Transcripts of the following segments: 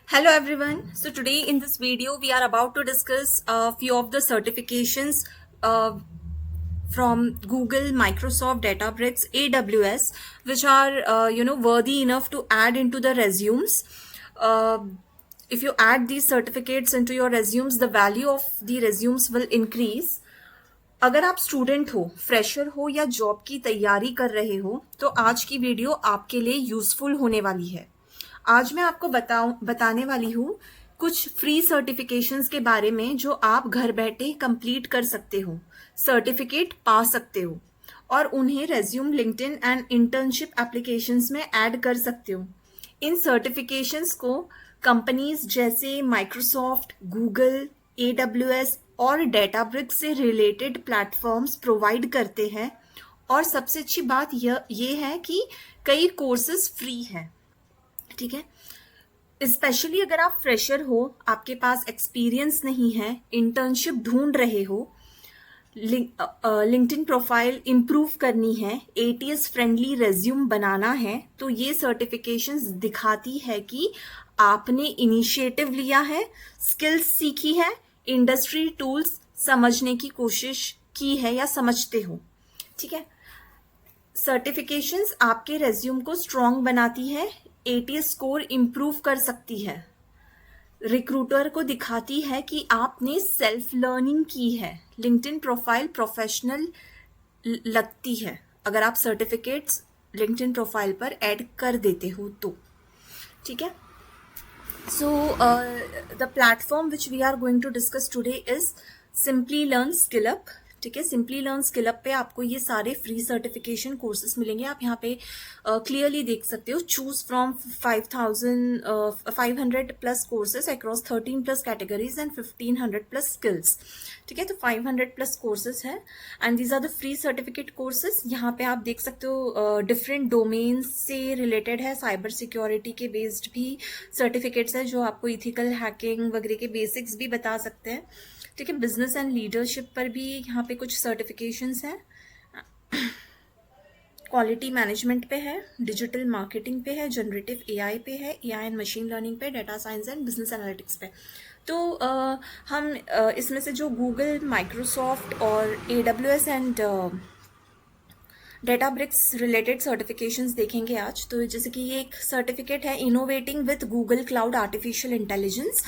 Hello everyone. So today in this video we are about to discuss a few of the certifications uh, from Google, Microsoft, Databricks, AWS, which are worthy enough to add into the resumes. Uh, if you add these certificates into your resumes, the value of the resumes will increase. अगर आप student हो, fresher हो या job की तैयारी कर रहे हो तो आज की वीडियो आपके लिए यूजफुल होने वाली है। आज मैं आपको बताने वाली हूँ कुछ फ्री सर्टिफिकेशंस के बारे में जो आप घर बैठे कंप्लीट कर सकते हो, सर्टिफिकेट पा सकते हो और उन्हें resume, LinkedIn and internship applications में ऐड कर सकते हो। इन सर्टिफिकेशंस को कंपनीज जैसे माइक्रोसॉफ्ट, गूगल, एडब्ल्यूएस और डेटाब्रिक्स से रिलेटेड प्लेटफॉर्म्स प्रोवाइड करते हैं। और सबसे अच्छी बात ये है कि कई कोर्सेज फ्री हैं। ठीक है, स्पेशली अगर आप फ्रेशर हो, आपके पास एक्सपीरियंस नहीं है, इंटर्नशिप ढूंढ रहे हो, लिंक्डइन प्रोफाइल इंप्रूव करनी है, एटीएस फ्रेंडली रेज्यूम बनाना है, तो ये सर्टिफिकेशंस दिखाती है कि आपने इनिशिएटिव लिया है, स्किल्स सीखी है, इंडस्ट्री टूल्स समझने की कोशिश की है या समझते हो। ठीक है, सर्टिफिकेशंस आपके रेज्यूम को स्ट्रॉन्ग बनाती है, एटीएस स्कोर इंप्रूव कर सकती है, रिक्रूटर को दिखाती है कि आपने सेल्फ लर्निंग की है, लिंक्डइन प्रोफाइल प्रोफेशनल लगती है अगर आप सर्टिफिकेट्स लिंक्डइन प्रोफाइल पर ऐड कर देते हो तो। ठीक है, so the platform which we are going to discuss today is simply learn skill up. ठीक है, सिंपली लर्न स्किल अप पे आपको ये सारे फ्री सर्टिफिकेशन कोर्सेज मिलेंगे। आप यहाँ पे क्लियरली देख सकते हो, choose from 500 plus courses across 13 plus categories and 1500 plus skills. ठीक है, तो 500 प्लस कोर्सेज है and these are the free certificate courses. यहाँ पे आप देख सकते हो डिफरेंट डोमेन्स से रिलेटेड है, साइबर सिक्योरिटी के बेस्ड भी सर्टिफिकेट्स है जो आपको इथिकल हैकिंग वगैरह के बेसिक्स भी बता सकते हैं। ठीक है, बिजनेस एंड लीडरशिप पर भी यहाँ पे कुछ सर्टिफिकेशंस हैं, क्वालिटी मैनेजमेंट पे है, डिजिटल मार्केटिंग पे है, जनरेटिव एआई पे है, एआई एंड मशीन लर्निंग पे, data science and business analytics पे। तो हम इसमें से जो गूगल, माइक्रोसॉफ्ट और AWS and Databricks related certifications देखेंगे आज। तो जैसे कि ये एक सर्टिफिकेट है, innovating with Google cloud artificial intelligence.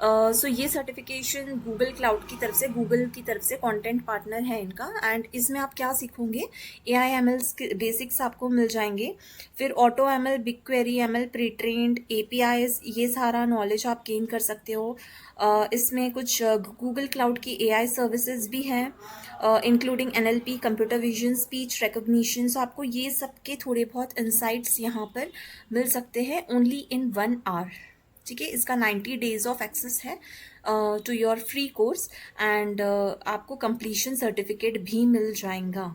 So ये सर्टिफिकेशन गूगल क्लाउड की तरफ से, गूगल की तरफ से कंटेंट पार्टनर है इनका। एंड इसमें आप क्या सीखोगे, एआई एमएल के बेसिक्स आपको मिल जाएंगे, फिर auto ML, BigQuery ML, pre trend APIs, ये सारा नॉलेज आप गेन कर सकते हो। इसमें कुछ गूगल क्लाउड की एआई सर्विसेज भी हैं, including NLP, computer vision, speech recognition. So आपको ये सब के थोड़े बहुत इंसाइट्स यहाँ पर मिल सकते हैं ओनली इन 1 आवर। ठीक है, इसका 90 डेज ऑफ एक्सेस है to your free course and आपको कंप्लीशन सर्टिफिकेट भी मिल जाएगा।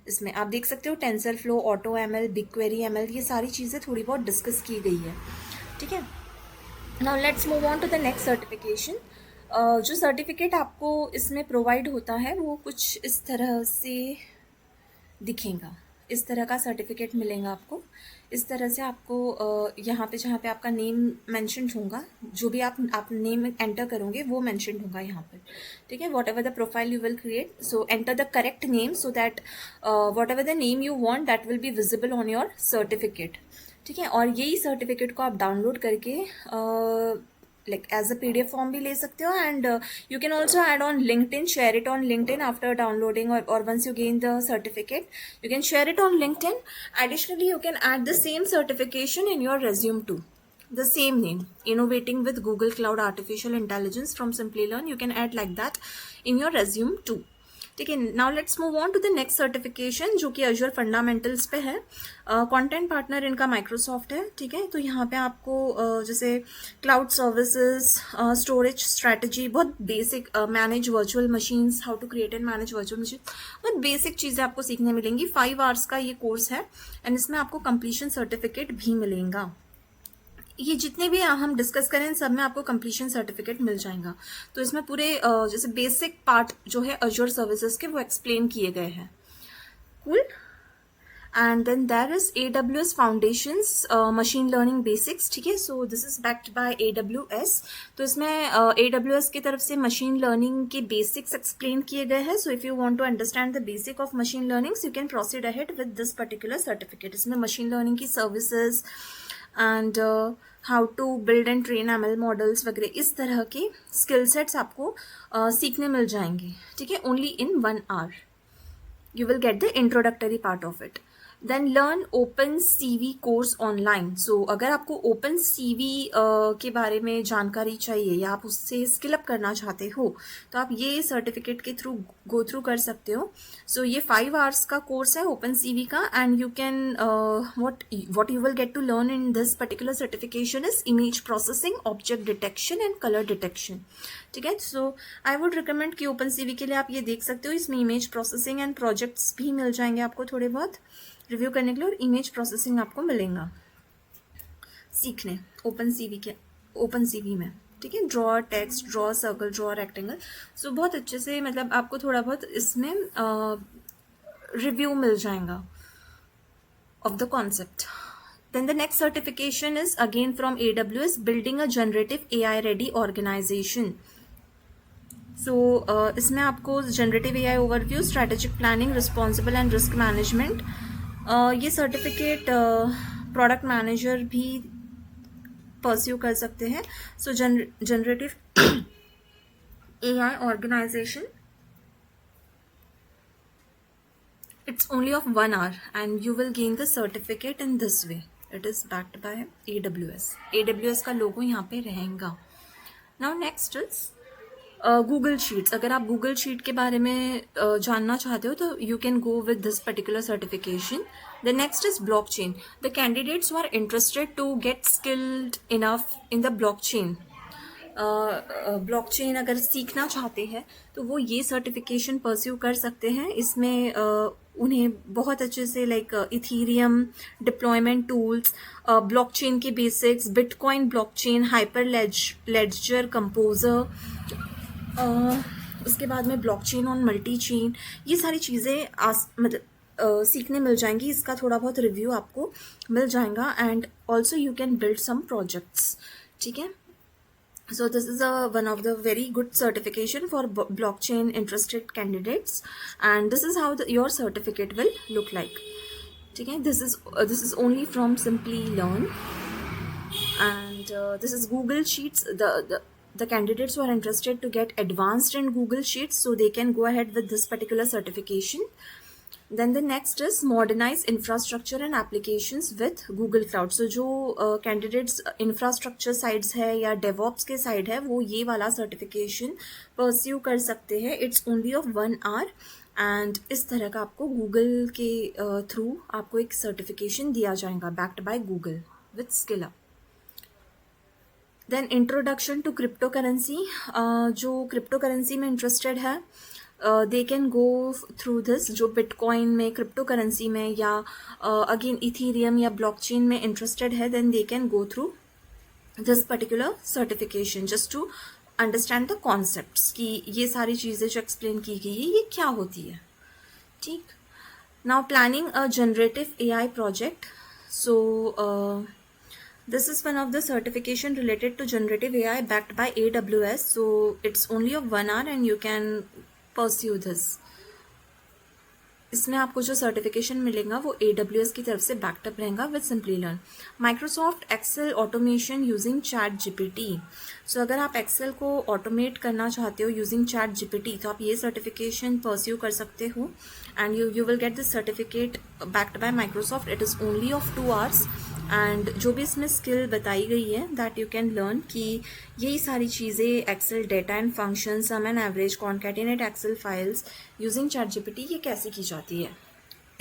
इसमें आप देख सकते हो TensorFlow, AutoML, BigQuery ML, ये सारी चीज़ें थोड़ी बहुत डिस्कस की गई है। ठीक है, now let's move on to the next certification. जो सर्टिफिकेट आपको इसमें प्रोवाइड होता है वो कुछ इस तरह से दिखेगा, इस तरह का सर्टिफिकेट मिलेगा आपको। इस तरह से आपको यहाँ पे जहाँ पे आपका नेम मेंशन होगा, जो भी आप नेम एंटर करोगे वो मेंशन होगा यहाँ पर। ठीक है, what ever the profile you will create, so enter the correct name so that what ever the name you want that will be visible on your certificate. ठीक है, और यही सर्टिफिकेट को आप डाउनलोड करके like as a PDF form भी ले सकते हो and you can also add on LinkedIn, share it on LinkedIn after downloading or once you gain the certificate, you can share it on LinkedIn. Additionally, you can add the same certification in your resume too. The same name, innovating with Google Cloud Artificial Intelligence from Simplilearn, you can add like that in your resume too. ठीक है, now let's move on to the next certification जो कि Azzur fundamentals पे है। Content partner इनका Microsoft है। ठीक है, तो यहाँ पे आपको जैसे क्लाउड सर्विसेज, स्टोरेज स्ट्रैटेजी, बहुत basic, manage virtual machines, how to create and manage virtual machine, बहुत बेसिक चीज़ें आपको सीखने मिलेंगी। 5 आवर्स का ये कोर्स है एंड इसमें आपको कंप्लीशन सर्टिफिकेट भी मिलेगा। ये जितने भी हम डिस्कस करें इन सब में आपको कंप्लीशन सर्टिफिकेट मिल जाएगा। तो इसमें पूरे जैसे बेसिक पार्ट जो है अजूर सर्विसेज के वो एक्सप्लेन किए गए हैं। Cool. And then there is AWS foundations machine learning basics, ठीक है. So this is backed by AWS. तो इसमें AWS की तरफ से मशीन लर्निंग के बेसिक्स एक्सप्लेन किए गए हैं. So if you want to understand the basic of machine learning you can proceed ahead with this particular certificate. इसमें मशीन लर्निंग की services and how to build and train ML models वगैरह इस तरह के skill sets आपको सीखने मिल जाएंगे, ठीक है. Only in 1 hour you will get the introductory part of it. Then learn OpenCV course online. So अगर आपको OpenCV के बारे में जानकारी चाहिए या आप उससे स्किल अप करना चाहते हो तो आप ये सर्टिफिकेट के थ्रू गो थ्रू कर सकते हो. सो ये 5 hours का कोर्स है OpenCV का and you can what you will get to learn in this particular certification is image processing, object detection and color detection. ठीक है. सो आई वुड रिकमेंड कि OpenCV के लिए आप ये देख सकते हो. इसमें इमेज प्रोसेसिंग एंड प्रोजेक्ट्स भी मिल जाएंगे आपको थोड़े बहुत रिव्यू करने के लिए और इमेज प्रोसेसिंग आपको मिलेगा सीखने OpenCV में, ठीक है. Draw text, draw circle, draw rectangle. So बहुत अच्छे से मतलब आपको थोड़ा बहुत इसमें रिव्यू मिल जाएगा of the concept. Then the next certification is again from AWS, building a generative AI ready organization. So इसमें आपको generative AI overview, strategic planning, responsible and risk management. ये सर्टिफिकेट प्रोडक्ट मैनेजर भी pursue कर सकते हैं. सो generative AI organization, it's only of 1 hour and you will gain the certificate in this way. It is backed by AWS का लोगो यहाँ पे रहेगा. Now next is Google sheets. अगर आप गूगल शीट के बारे में जानना चाहते हो तो you can go with this particular certification. The next is blockchain. The candidates who are interested to get skilled enough in the blockchain, blockchain अगर सीखना चाहते हैं तो वो ये सर्टिफिकेशन परस्यू कर सकते हैं. इसमें उन्हें बहुत अच्छे से like Ethereum deployment tools, blockchain के basics, bitcoin blockchain, Hyperledger Composer, उसके बाद में ब्लॉकचेन ऑन मल्टी चेन, ये सारी चीज़ें मतलब सीखने मिल जाएंगी. इसका थोड़ा बहुत रिव्यू आपको मिल जाएगा and also you can build some projects, ठीक है. So this is one of the very good certification for blockchain interested candidates and this is how your certificate will look like. Okay, this is only from Simply Learn and this is Google Sheets. The candidates who are interested to get advanced in Google Sheets so they can go ahead with this particular certification. Then the next is modernize infrastructure and applications with Google Cloud. So जो candidates infrastructure sides है या DevOps के side है वो ये वाला certification pursue कर सकते हैं. It's only of 1 hour and इस तरह का आपको Google के through आपको एक certification दिया जाएगा backed by Google with SkillUp. Then introduction to cryptocurrency. जो cryptocurrency में interested है they can go through this. जो बिटकॉइन में, क्रिप्टो करेंसी में या अगेन इथीरियम या ब्लॉकचेन में इंटरेस्टेड है then they can go through this particular certification just to understand the concepts कि ये सारी चीज़ें जो एक्सप्लेन की गई है ये क्या होती है, ठीक. Now planning a generative AI project. So this is one of the certification related to generative AI backed by AWS. So it's only of 1 hour and you can pursue this. इसमें आपको जो सर्टिफिकेशन मिलेगा वो AWS की तरफ से backed up रहेगा with Simplilearn. Microsoft Excel automation using chat GPT. So अगर आप एक्सेल को ऑटोमेट करना चाहते हो यूजिंग चैट GPT तो आप ये सर्टिफिकेशन परस्यू कर सकते हो and you will get this certificate backed by Microsoft. It is only of 2 hours and जो भी इसमें स्किल बताई गई है दैट यू कैन लर्न कि यही सारी चीज़ें Excel data and function, sum and average, concatenate Excel files using chat GPT ये कैसे की जाती है,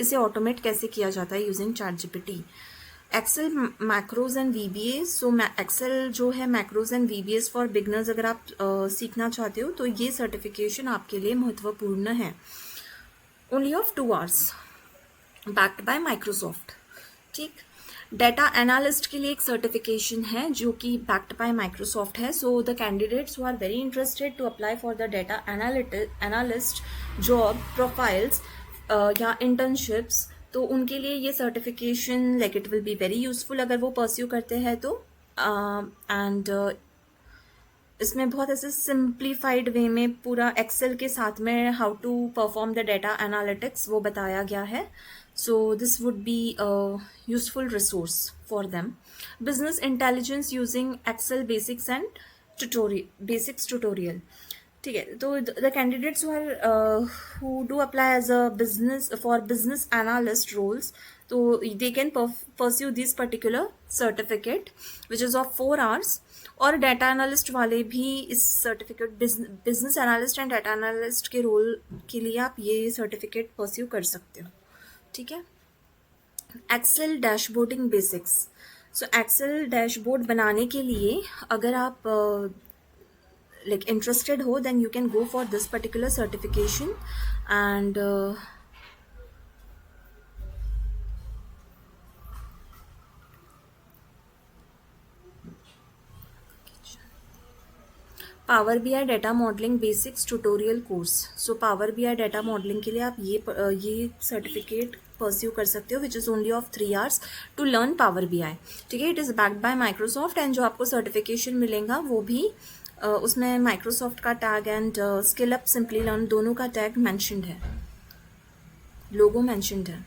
इसे ऑटोमेट कैसे किया जाता है using chat GPT. Excel macros and VBA. So Excel जो है macros and VBAs for beginners अगर आप सीखना चाहते हो तो ये सर्टिफिकेशन आपके लिए महत्वपूर्ण है. Only of 2 hours backed by Microsoft, ठीक. डेटा एनालिस्ट के लिए एक सर्टिफिकेशन है जो कि बैक्ड बाय माइक्रोसॉफ्ट है. So the candidates who are very interested to apply for the data analyst job profiles या इंटर्नशिप्स तो उनके लिए ये certification like it will be very useful अगर वो परस्यू करते हैं तो। एंड इसमें बहुत ऐसे सिंप्लीफाइड वे में पूरा एक्सेल के साथ में how to perform the data analytics वो बताया गया है। So this would be useful resource for them. Business intelligence using Excel basics and tutorial. ठीक है, तो the candidates who do apply as a business for business analyst roles, तो they can pursue this particular certificate which is of 4 hours। और data analyst वाले भी इस certificate, business analyst and data analyst के role के लिए आप ये सर्टिफिकेट परस्यू कर सकते हो। ठीक है, एक्सेल डैशबोर्डिंग बेसिक्स। सो एक्सेल डैशबोर्ड बनाने के लिए अगर आप like interested ho, then you can go for this particular certification। and power BI data modelling basics tutorial course. So power BI data modelling के लिए आप ये सर्टिफिकेट परस्यू कर सकते हो which is only of 3 hours to learn power BI। ठीक है, it is backed by Microsoft and जो आपको सर्टिफिकेशन मिलेगा वो भी उसमें माइक्रोसॉफ्ट का tag and skill up Simplilearn दोनों का टैग मैंशनड है, लोगो मैंशनड है।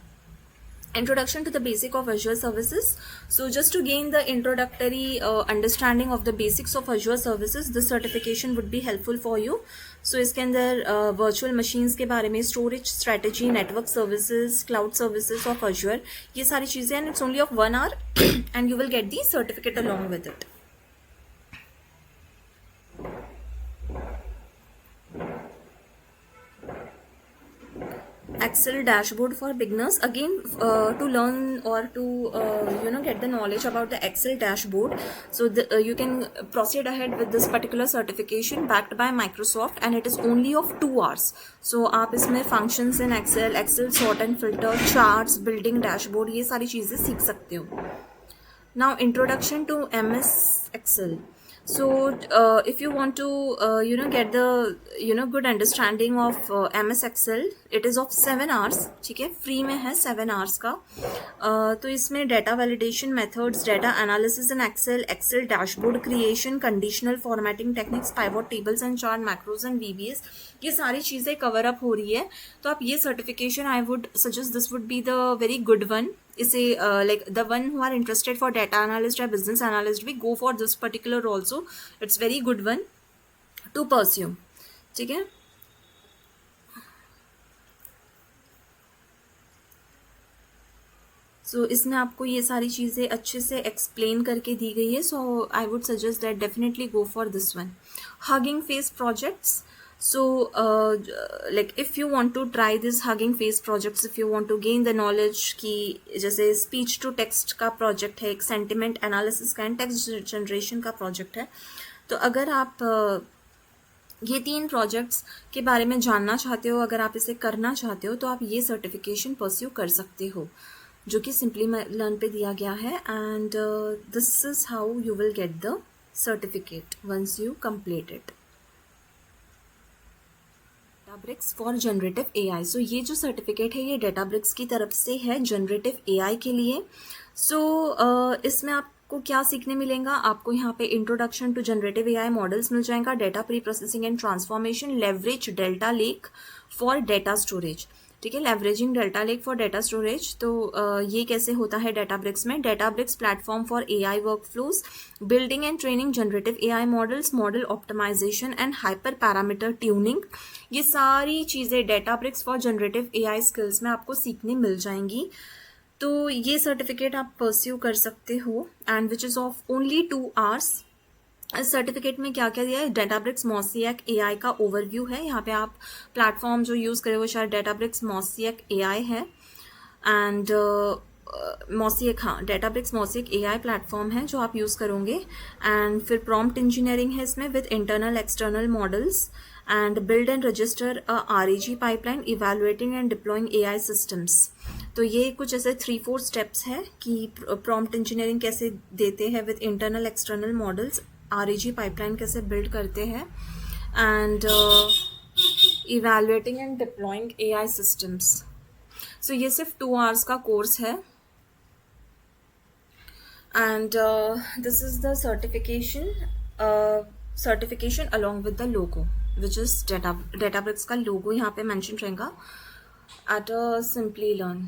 Introduction to the basic of Azure services. So just to gain the introductory understanding of the basics of Azure services, this certification would be helpful for you. So इसके अंदर virtual machines के बारे में, storage strategy, network services, cloud services of Azure, ये सारी चीज़ें, and it's only of 1 hour and you will get the certificate along with it. Excel dashboard for beginners, again to learn or to get the knowledge about the Excel dashboard. So you can proceed ahead with this particular certification backed by Microsoft and it is only of 2 hours. So आप इसमें functions in Excel sort and filter, charts, building dashboard, ये सारी चीज़ें सीख सकते हो। Now introduction to MS Excel. So if you want to get the good understanding of MS Excel, it is of 7 hours। ठीक है, फ्री में है 7 hours का। तो इसमें data validation methods, data analysis in Excel dashboard creation, conditional formatting techniques, pivot tables and chart, macros and VBS, ये सारी चीज़ें कवर अप हो रही है। तो आप ये certification, I would suggest this would be the very good one. इसे like the one who are interested for data analyst or business analyst, we go for this particular also, it's very good one to pursue। ठीक है, सो इसमें आपको ये सारी चीज़ें अच्छे से एक्सप्लेन करके दी गई है। So I would suggest that definitely go for this one. Hugging Face projects. So like if you want to try this Hugging Face projects, if you want to gain the knowledge कि जैसे speech to text का project है, एक sentiment analysis का and text generation का project है, तो अगर आप ये 3 projects के बारे में जानना चाहते हो, अगर आप इसे करना चाहते हो, तो आप ये certification pursue कर सकते हो जो कि Simply Learn पे दिया गया है। and this is how you will get the certificate once you complete it। Databricks for Generative AI। सो ये जो सर्टिफिकेट है ये Databricks की तरफ से है जनरेटिव AI के लिए। सो इसमें आपको क्या सीखने मिलेगा, आपको यहाँ पे introduction to generative AI models मिल जाएगा, data preprocessing and transformation, leverage Delta Lake for data storage. ठीक है, leveraging Delta Lake for data storage. तो ये कैसे होता है Databricks में, Databricks platform for AI workflows, building and training generative AI models, model optimization and hyperparameter tuning, ये सारी चीज़ें Databricks for generative AI skills में आपको सीखने मिल जाएंगी। तो ये सर्टिफिकेट आप परस्यू कर सकते हो and which is of only 2 hours। इस सर्टिफिकेट में क्या क्या दिया है, Databricks Mosaic AI का ओवरव्यू है। यहाँ पे आप प्लेटफॉर्म जो यूज़ करे वो शायद Databricks Mosaic AI है एंड Mosaic, हाँ, Databricks Mosaic AI प्लेटफॉर्म है जो आप यूज़ करोगे। एंड फिर प्रॉम्प्ट इंजीनियरिंग है इसमें with internal external models and build and register RAG pipeline, evaluating and deploying AI systems. तो ये कुछ ऐसे 3-4 स्टेप्स है कि प्रॉम्प्ट इंजीनियरिंग कैसे देते हैं with internal external models, RAG pipeline कैसे बिल्ड करते हैं and evaluating and deploying AI systems. So ये सिर्फ 2 आवर्स का कोर्स है and this is the certification along with the logo which is Databricks का logo यहाँ पे mention रहेगा at a Simply Learn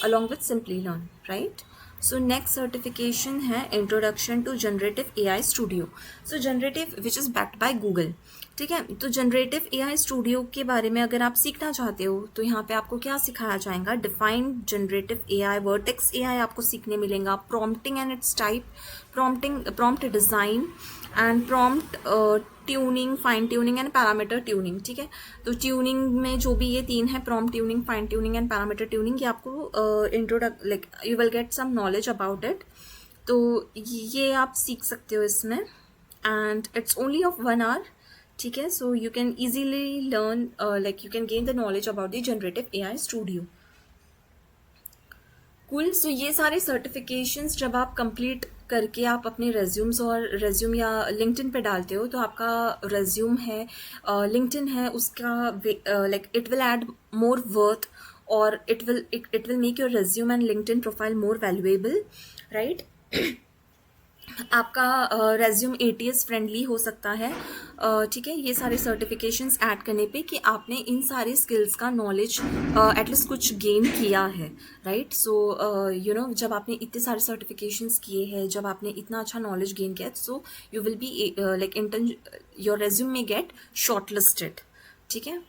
along with Simply Learn, right? So next certification है Introduction to Generative AI Studio. So generative which is backed by Google. ठीक है, तो generative AI studio के बारे में अगर आप सीखना चाहते हो तो यहाँ पे आपको क्या सिखाया जाएगा, defined generative AI, vertex AI आपको सीखने मिलेगा, prompting and it's type, prompt design and prompt tuning, fine tuning and parameter tuning. ठीक है, तो ट्यूनिंग में जो भी ये 3 है, prompt tuning, fine tuning and parameter tuning, ये आपको like you will get some knowledge about it. तो ये आप सीख सकते हो इसमें and it's only of 1 hour. ठीक है, so you can easily learn like you can gain the knowledge about the generative AI studio. Cool. So ये सारे सर्टिफिकेशंस जब आप कंप्लीट करके आप अपने रेज्यूम या लिंक्डइन पे डालते हो तो आपका रेज्यूम है, लिंक्डइन है, उसका like it will add more worth और it will make your resume and LinkedIn profile more valuable, right. आपका रेज्यूम एटीएस फ्रेंडली हो सकता है. ठीक है, ये सारे सर्टिफिकेशंस ऐड करने पे कि आपने इन सारे स्किल्स का नॉलेज एटलीस्ट कुछ गेन किया है, राइट. सो यू नो, जब आपने इतने सारे सर्टिफिकेशंस किए हैं, जब आपने इतना अच्छा नॉलेज गेन किया, so you will be like your resume में गेट शॉर्ट लिस्टेड. ठीक है,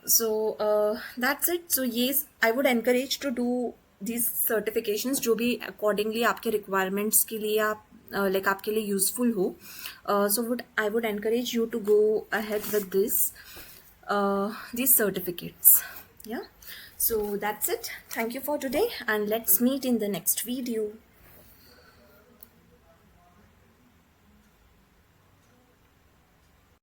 सो दैट्स इट. सो ये I would encourage to do these certifications जो भी अकॉर्डिंगली आपके रिक्वायरमेंट्स के लिए आप लाइक आपके लिए यूजफुल हो. So I would encourage you to go ahead with these certificates. Yeah, so that's it. Thank you for today and let's meet in the next video.